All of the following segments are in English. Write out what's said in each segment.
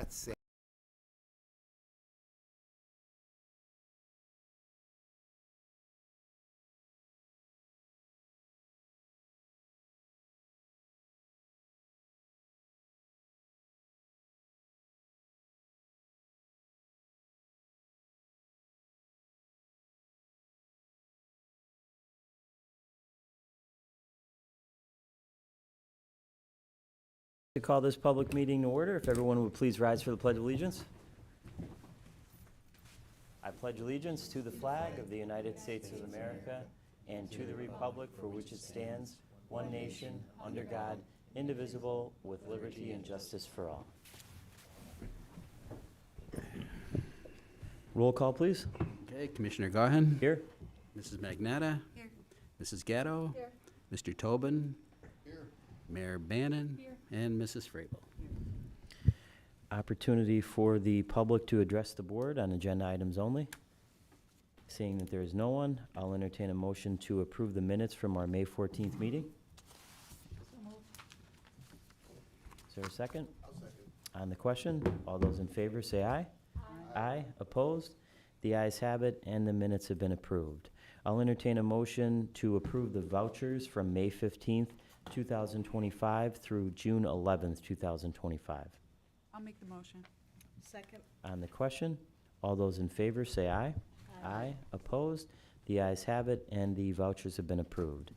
not say. To call this public meeting to order, if everyone would please rise for the Pledge of Allegiance. I pledge allegiance to the flag of the United States of America and to the republic for which it stands, one nation, under God, indivisible, with liberty and justice for all. Roll call, please. Okay, Commissioner Gahan. Here. Mrs. Magnata. Here. Mrs. Gatto. Here. Mr. Tobin. Here. Mayor Bannon. Here. And Mrs. Frable. Opportunity for the public to address the board on agenda items only. Seeing that there is no one, I'll entertain a motion to approve the minutes from our May 14th meeting. So moved. Is there a second? I'll second. On the question, all those in favor say aye. Aye. Opposed? The ayes have it, and the minutes have been approved. I'll entertain a motion to approve the vouchers from May 15th, 2025 through June 11th, 2025. I'll make the motion. Second. On the question, all those in favor say aye. Aye. Opposed? The ayes have it, and the vouchers have been approved.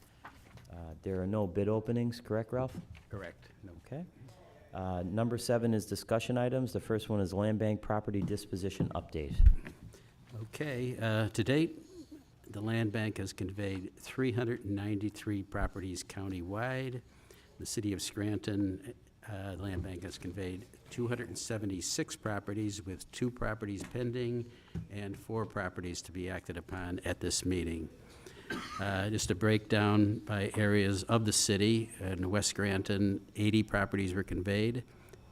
There are no bid openings, correct, Ralph? Correct. No. Okay. Number 7 is discussion items. The first one is land bank property disposition update. Okay, to date, the land bank has conveyed 393 properties countywide. The city of Scranton, the land bank has conveyed 276 properties with 2 properties pending and 4 properties to be acted upon at this meeting. Just a breakdown by areas of the city. In West Scranton, 80 properties were conveyed.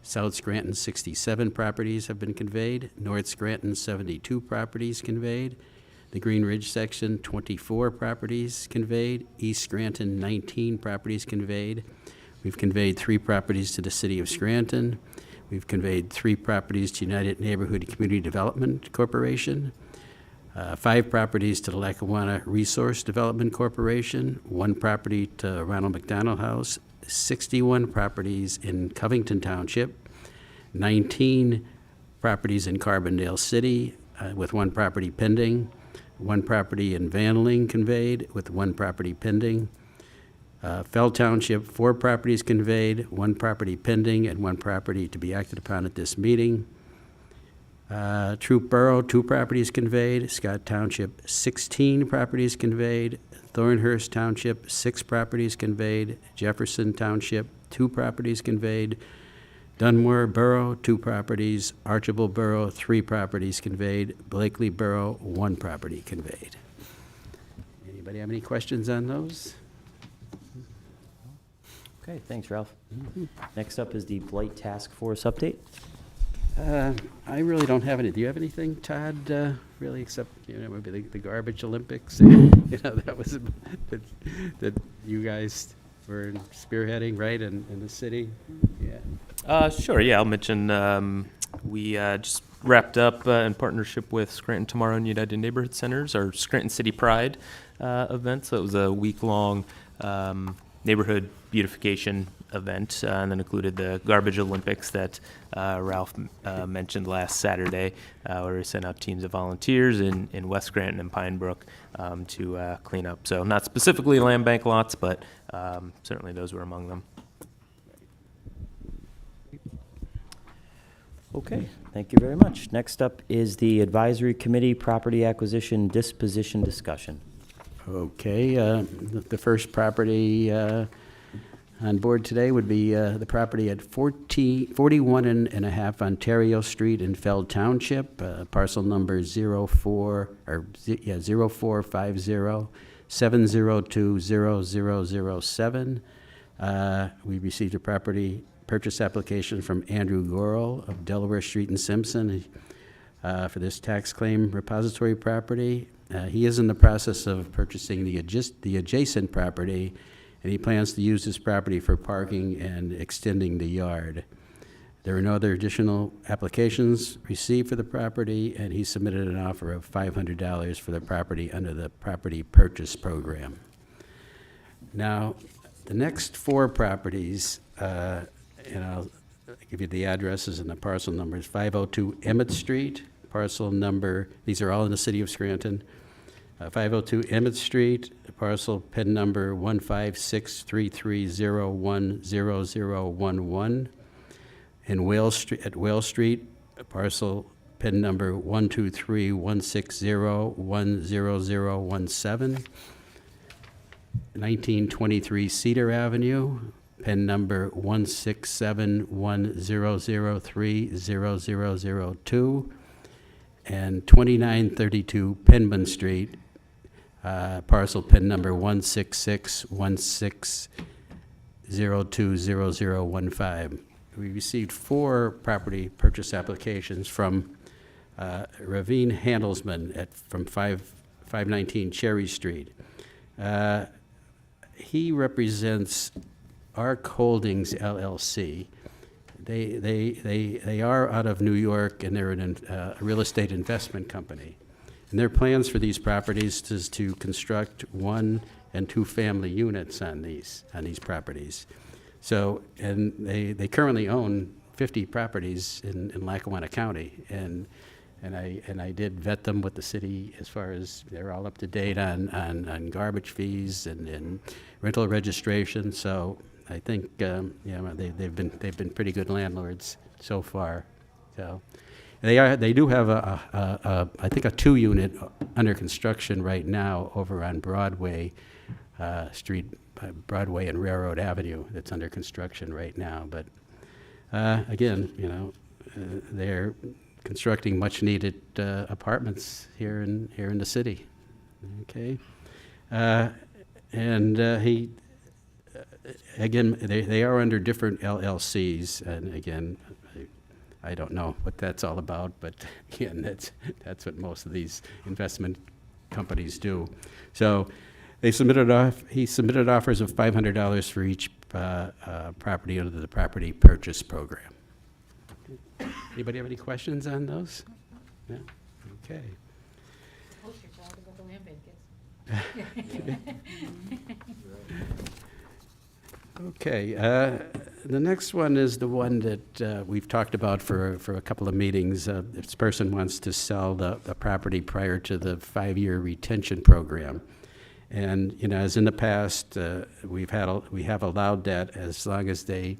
South Scranton, 67 properties have been conveyed. North Scranton, 72 properties conveyed. The Green Ridge section, 24 properties conveyed. East Scranton, 19 properties conveyed. We've conveyed 3 properties to the city of Scranton. We've conveyed 3 properties to United Neighborhood Community Development Corporation. 5 properties to the Lackawanna Resource Development Corporation, 1 property to Ronald McDonald House, 61 properties in Covington Township, 19 properties in Carbondale City with 1 property pending, 1 property in Vanling conveyed with 1 property pending. Fell Township, 4 properties conveyed, 1 property pending, and 1 property to be acted upon at this meeting. Troop Borough, 2 properties conveyed. Scott Township, 16 properties conveyed. Thornhurst Township, 6 properties conveyed. Jefferson Township, 2 properties conveyed. Dunmore Borough, 2 properties. Archibald Borough, 3 properties conveyed. Blakely Borough, 1 property conveyed. Anybody have any questions on those? Okay, thanks, Ralph. Next up is the Blight Task Force update. I really don't have any. Do you have anything, Todd? Really, except maybe the garbage Olympics. That was that you guys were spearheading, right, in the city. Yeah. Sure. Yeah, I'll mention we just wrapped up in partnership with Scranton Tomorrow and United Neighborhood Centers our Scranton City Pride event. So it was a week-long neighborhood beautification event, and then included the garbage Olympics that Ralph mentioned last Saturday, where we sent out teams of volunteers in West Scranton and Pine Brook to clean up. So not specifically land bank lots, but certainly those were among them. Okay, thank you very much. Next up is the Advisory Committee Property Acquisition Disposition Discussion. Okay, the first property on board today would be the property at 41.5 Ontario Street in Feld Township, parcel number 0450-702-0007. We received a property purchase application from Andrew Gorel of Delaware Street and Simpson for this tax claim repository property. He is in the process of purchasing the adjacent property, and he plans to use this property for parking and extending the yard. There were no other additional applications received for the property, and he submitted an offer of $500 for the property under the property purchase program. Now, the next 4 properties, and I'll give you the addresses and the parcel numbers. 502 Emmett Street, parcel number, these are all in the city of Scranton. 502 Emmett Street, parcel PIN number 15633010011. In Whale Street, at Whale Street, parcel PIN number 12316010017. 1923 Cedar Avenue, PIN number 16710030002, and 2932 Penman Street, parcel PIN number 16616020015. We received 4 property purchase applications from Ravine Handelsman from 519 Cherry Street. He represents ARC Holdings LLC. They are out of New York, and they're a real estate investment company. And their plans for these properties is to construct 1- and 2-family units on these properties. So, and they currently own 50 properties in Lackawanna County, and I did vet them with the city as far as they're all up to date on garbage fees and rental registration. So I think they've been pretty good landlords so far. So they do have I think a 2-unit under construction right now over on Broadway Street. Broadway and Railroad Avenue that's under construction right now. But again, they're constructing much-needed apartments here in the city. Okay, and he again they are under different LLCs, and again I don't know what that's all about, but again that's what most of these investment companies do. So. He submitted offers of $500 for each property under the property purchase program. Anybody have any questions on those? No? Okay. Poster child of what the land bank is. Okay. The next one is the one that we've talked about for a couple of meetings. If this person wants to sell the property prior to the 5-year retention program. And as in the past, we have allowed that as long as they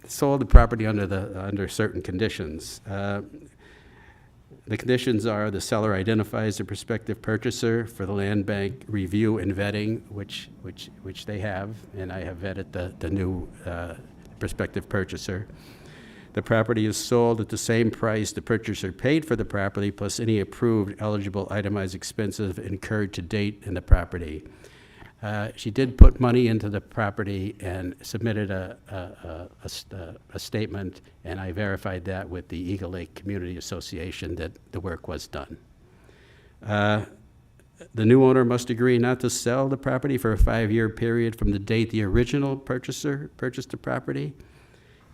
sold the property under certain conditions. The conditions are the seller identifies the prospective purchaser for the land bank review and vetting, which they have, and I have vetted the new prospective purchaser. The property is sold at the same price the purchaser paid for the property, plus any approved eligible itemized expenses incurred to date in the property. She did put money into the property and submitted a statement, and I verified that with the Eagle Lake Community Association that the work was done. The new owner must agree not to sell the property for a 5-year period from the date the original purchaser purchased the property.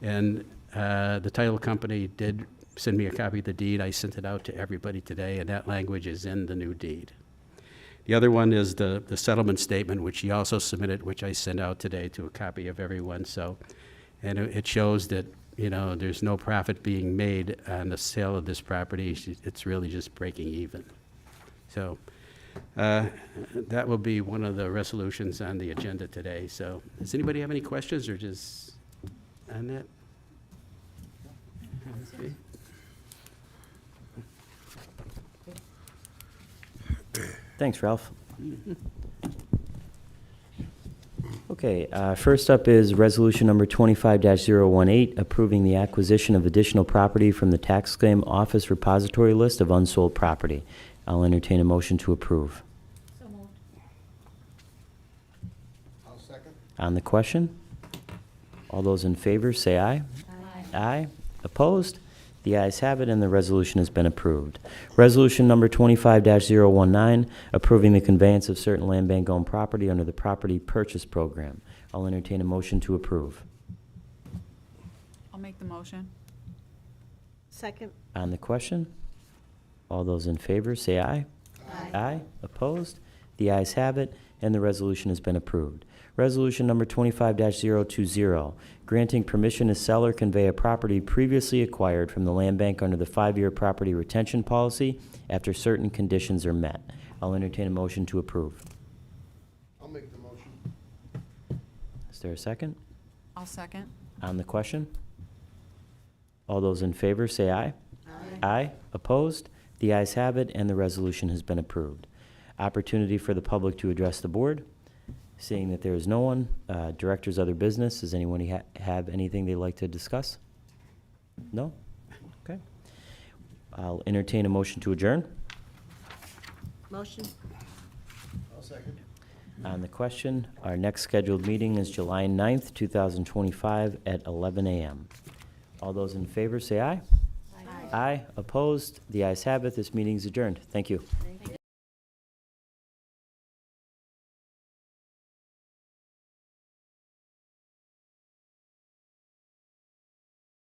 And the title company did send me a copy of the deed. I sent it out to everybody today, and that language is in the new deed. The other one is the settlement statement, which he also submitted, which I sent out today to a copy of everyone. So, and it shows that there's no profit being made on the sale of this property. It's really just breaking even. So that will be one of the resolutions on the agenda today. So does anybody have any questions or just on that? Okay. Thanks, Ralph. Okay, first up is resolution number 25-018, approving the acquisition of additional property from the tax claim office repository list of unsold property. I'll entertain a motion to approve. So moved. I'll second. On the question? All those in favor, say aye. Aye. Aye. Opposed? The ayes have it, and the resolution has been approved. Resolution number 25-019, approving the conveyance of certain land bank-owned property under the property purchase program. I'll entertain a motion to approve. I'll make the motion. Second. On the question, all those in favor say aye. Aye. Opposed? The ayes have it, and the resolution has been approved. Resolution number 25-020, granting permission to sell or convey a property previously acquired from the land bank under the 5-year property retention policy after certain conditions are met. I'll entertain a motion to approve. I'll make the motion. Is there a second? I'll second. On the question? All those in favor say aye. Aye. Opposed? The ayes have it, and the resolution has been approved. Opportunity for the public to address the board. Seeing that there is no one, directors, other business, does anyone have anything they'd like to discuss? No? Okay. I'll entertain a motion to adjourn. Motion. I'll second. On the question, our next scheduled meeting is July 9th, 2025 at 11 a.m. All those in favor say aye. Aye. Opposed? The ayes have it. This meeting is adjourned. Thank you. Thank you.